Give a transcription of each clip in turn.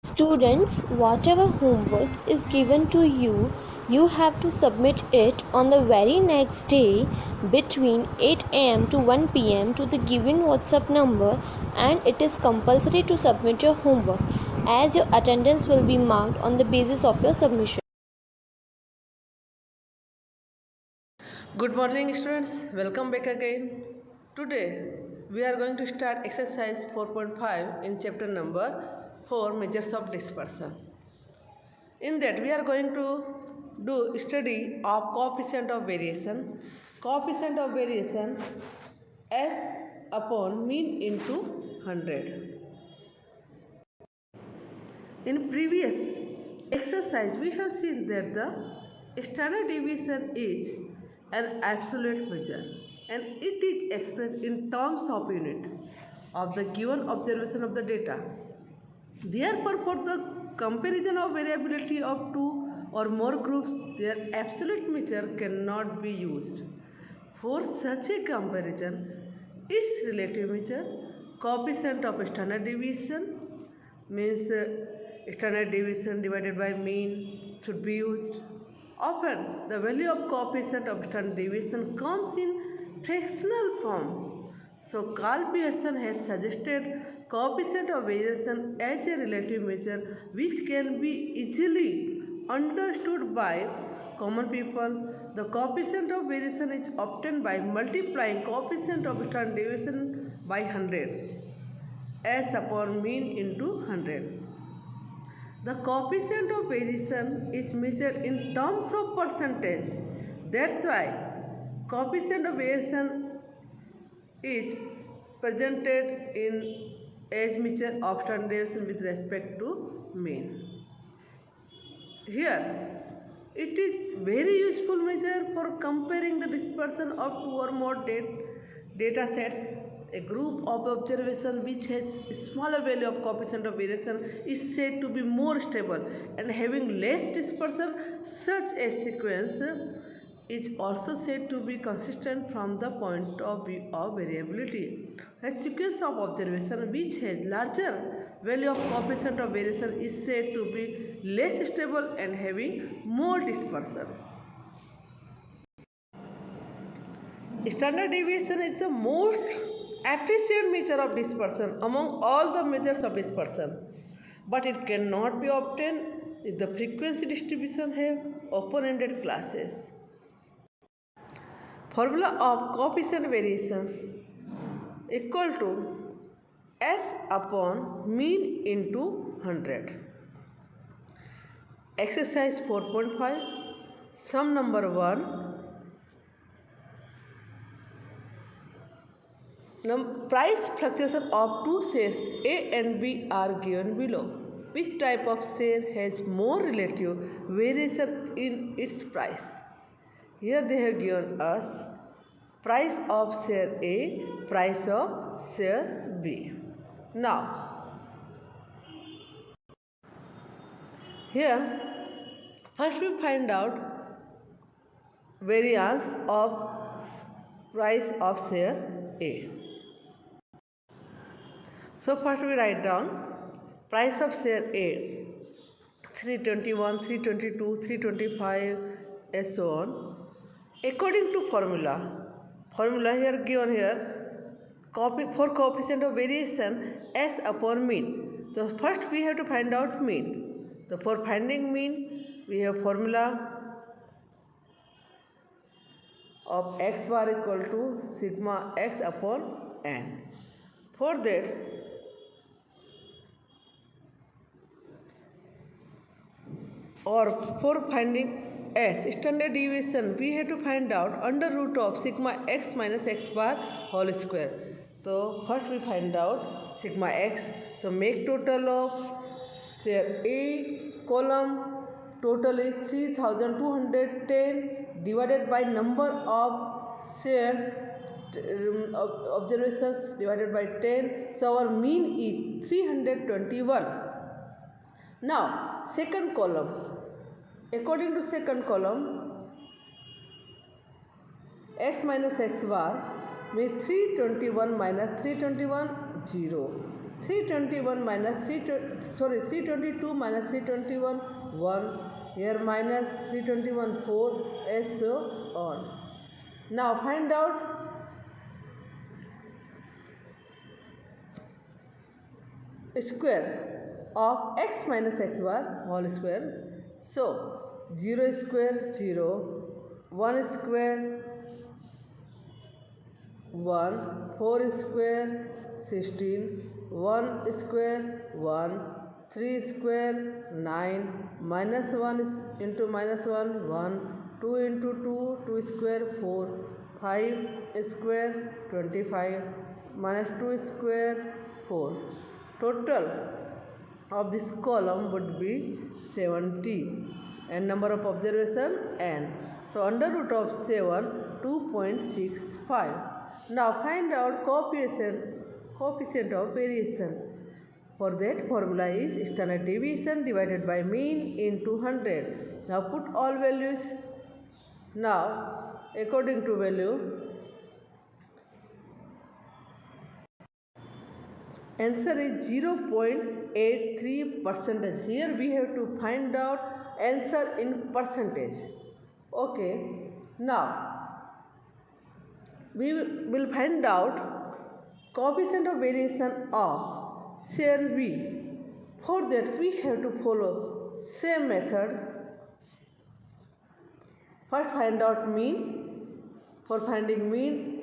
Students, whatever homework is given to you, you have to submit it on the very next day between 8 am to 1 pm to the given WhatsApp number, and it is compulsory to submit your homework as your attendance will be marked on the basis of your submission. Good morning, students. Welcome back again. Today we are going to start exercise 4.5 in chapter number 4, measures of dispersion. In that we are going to do study of coefficient of variation. Coefficient of variation S upon mean into 100. In previous exercise, we have seen that the standard deviation is an absolute measure and it is expressed in terms of unit of the given observation of the data. Therefore, for the comparison of variability of two or more groups, their absolute measure cannot be used. For such a comparison, its relative measure, coefficient of standard deviation, means standard deviation divided by mean should be used. Often, the value of coefficient of standard deviation comes in fractional form. So, Carl Pearson has suggested coefficient of variation as a relative measure which can be easily understood by common people. The coefficient of variation is obtained by multiplying coefficient of standard deviation by 100, S upon mean into 100. The coefficient of variation is measured in terms of percentage. That's why coefficient of variation is presented in as measure of standard deviation with respect to mean. Here, it is very useful measure for comparing the dispersion of two or more data sets. A group of observation which has smaller value of coefficient of variation is said to be more stable and having less dispersion. Such a sequence is also said to be consistent from the point of view of variability. A sequence of observation which has larger value of coefficient of variation is said to be less stable and having more dispersion. Standard deviation is the most appreciated measure of dispersion among all the measures of dispersion, but it cannot be obtained if the frequency distribution have open-ended classes. Formula of coefficient variations equal to S upon mean into 100. Exercise 4.5, sum number 1. Price fluctuation of two shares A and B are given below. Which type of share has more relative variation in its price? Here they have given us price of share A, price of share B. Now, here first we find out variance of price of share A. So first we write down price of share A 321, 322, 325 and so on. According to formula here given here for coefficient of variation S upon mean. So first we have to find out mean. So for finding mean we have formula of x bar equal to sigma x upon n. For that or for finding S standard deviation we have to find out under root of sigma x minus x bar whole square. So first we find out sigma x. So make total of share A column total is 3210 divided by number of shares observations divided by 10. So our mean is 321. Now second column. According to second column, x minus x bar means 321 minus 321 0. 321 minus 322 minus 321 1. Here minus 321 4, and so on. Now find out square of x minus x bar whole square. So 0 square 0, 1 square 1, 4 square 16, 1 square 1, 3 square 9, minus 1 into minus 1 1, 2 into 2 2 square 4, 5 square 25, minus 2 square 4. Total of this column would be 70 and number of observation n. So under root of 7 2.65. Now find out coefficient of variation. For that formula is standard deviation divided by mean into 100. Now put all values. Now according to value, answer is 0.83%. Here we have to find out answer in percentage. Okay, now we will find out coefficient of variation of share V. For that we have to follow same method. First find out mean. For finding mean,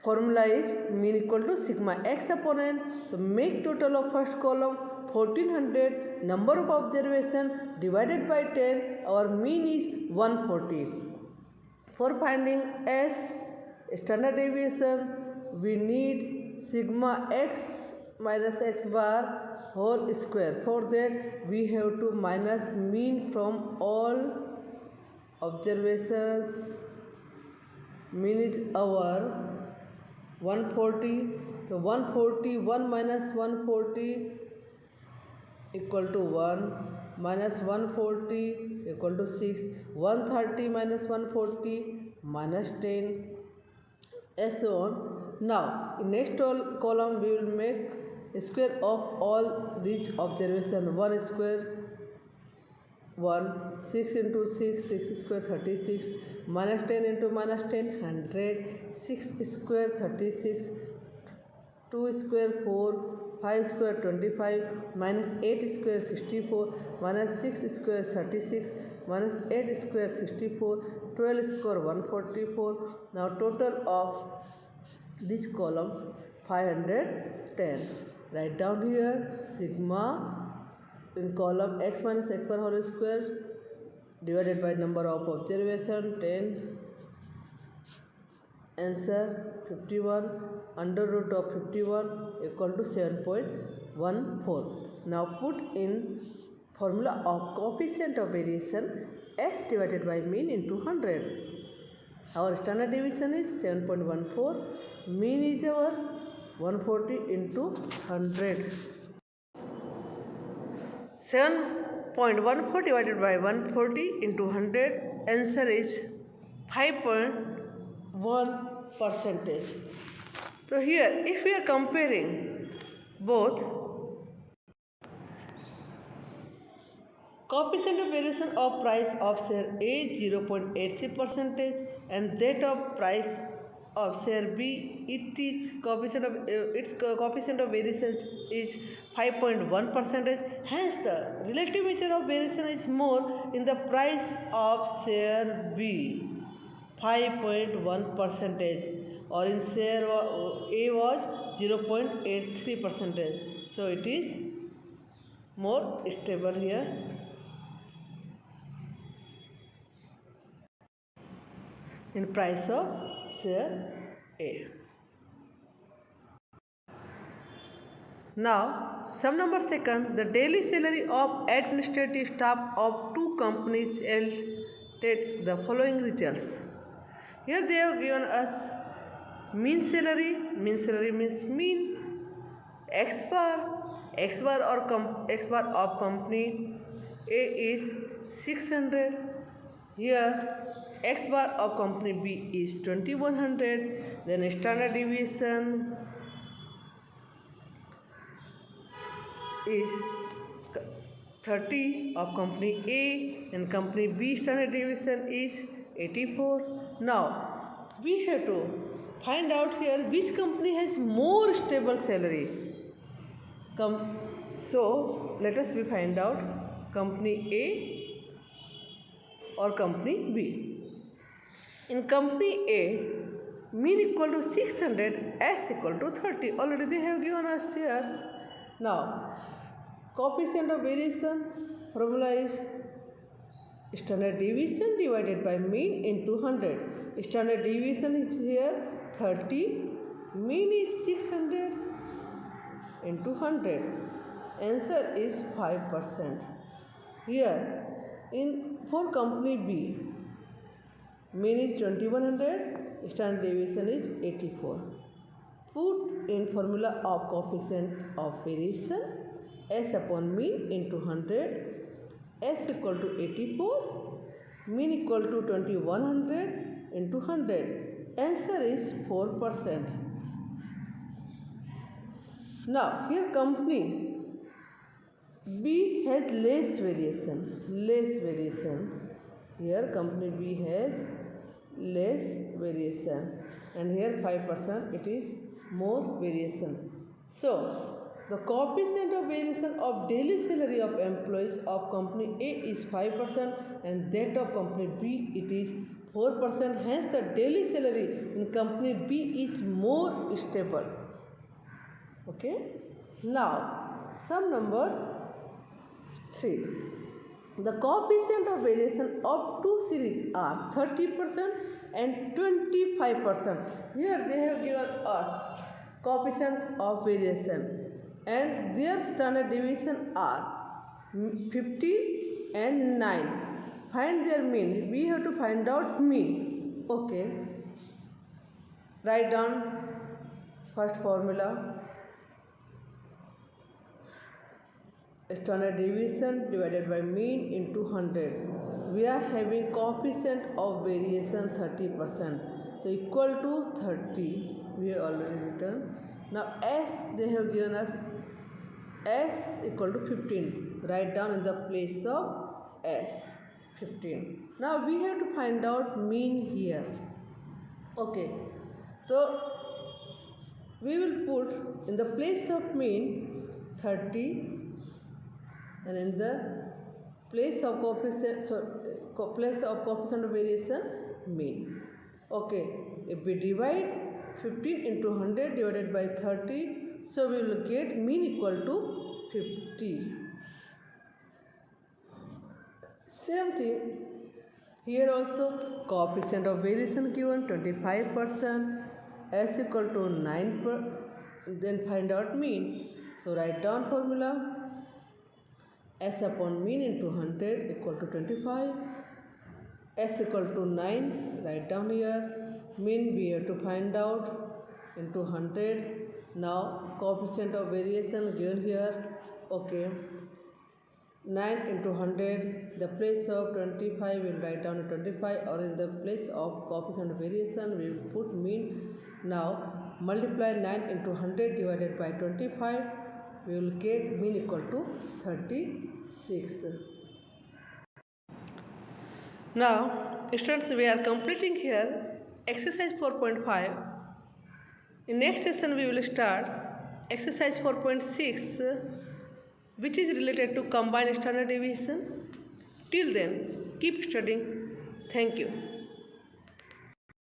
formula is mean equal to sigma x upon n. So make total of first column 1400, number of observation divided by 10, our mean is 140. For finding S standard deviation, we need sigma x minus x bar whole square. For that we have to minus mean from all observations. Mean is our 140. So 140, 1 minus 140 equal to 1, minus 140 equal to 6, 130 minus 140 minus 10, and so on. Now in next column we will make square of all these observations. 1 square 1, 6 into 6, 6 square 36, minus 10 into minus 10, 100, 6 square 36, 2 square 4, 5 square 25, minus 8 square 64, minus 6 square 36, minus 8 square 64, 12 square 144. Now total of this column 510. Write down here sigma in column x minus x bar whole square divided by number of observation 10. Answer 51 under root of 51 equal to 7.14. Now put in formula of coefficient of variation s divided by mean into 100. Our standard deviation is 7.14. Mean is our 140 into 100. 7.14 divided by 140 into 100. Answer is 5.1%. So here if we are comparing both coefficient of variation of price of share A 0.83% and that of price of share B, its coefficient of variation is 5.1%. Hence the relative measure of variation is more in the price of share B, 5.1%, or in share A was 0.83%. So it is more stable here. In price of share A. Now, sum number second, the daily salary of administrative staff of two companies yielded the following results. Here they have given us mean salary means mean, x bar of company A is 600. Here X bar of company B is 2100, then standard deviation is 30 of company A, and company B standard deviation is 84. Now we have to find out here which company has more stable salary. So let us find out company A or company B. In company A, mean equal to 600, S equal to 30. Already they have given us here. Now, coefficient of variation formula is standard deviation divided by mean into 100. Standard deviation is here 30, mean is 600 into 100. Answer is 5%. Here, for company B, mean is 2100, standard deviation is 84. Put in formula of coefficient of variation, S upon mean into 100, S equal to 84, mean equal to 2100 into 100. Answer is 4%. Now here company B has less variation. Here company B has less variation, and here 5% it is more variation. So the coefficient of variation of daily salary of employees of company A is 5%, and that of company B it is 4%. Hence the daily salary in company B is more stable. Okay. Now sum number 3. The coefficient of variation of two series are 30% and 25%. Here they have given us coefficient of variation, and their standard deviation are 15 and 9. Find their mean. We have to find out mean. Okay. Write down first formula. Standard deviation divided by mean into 100. We are having coefficient of variation 30%. So equal to 30. We have already written. Now S they have given us S equal to 15. Write down in the place of S 15. Now we have to find out mean here. Okay. So we will put in the place of mean 30, and in the place of coefficient of variation mean. Okay, if we divide 15 into 100 divided by 30, so we will get mean equal to 50. Same thing here also, coefficient of variation given 25%, S equal to 9, then find out mean. So write down formula. S upon mean into 100 equal to 25. S equal to 9. Write down here. Mean we have to find out into 100. Now coefficient of variation given here. Okay. 9 into 100. The place of 25 we will write down 25, or in the place of coefficient of variation we will put mean. Now multiply 9 into 100 divided by 25. We will get mean equal to 36. Now students, we are completing here exercise 4.5. In next session we will start exercise 4.6, which is related to combined standard deviation. Till then, keep studying. Thank you.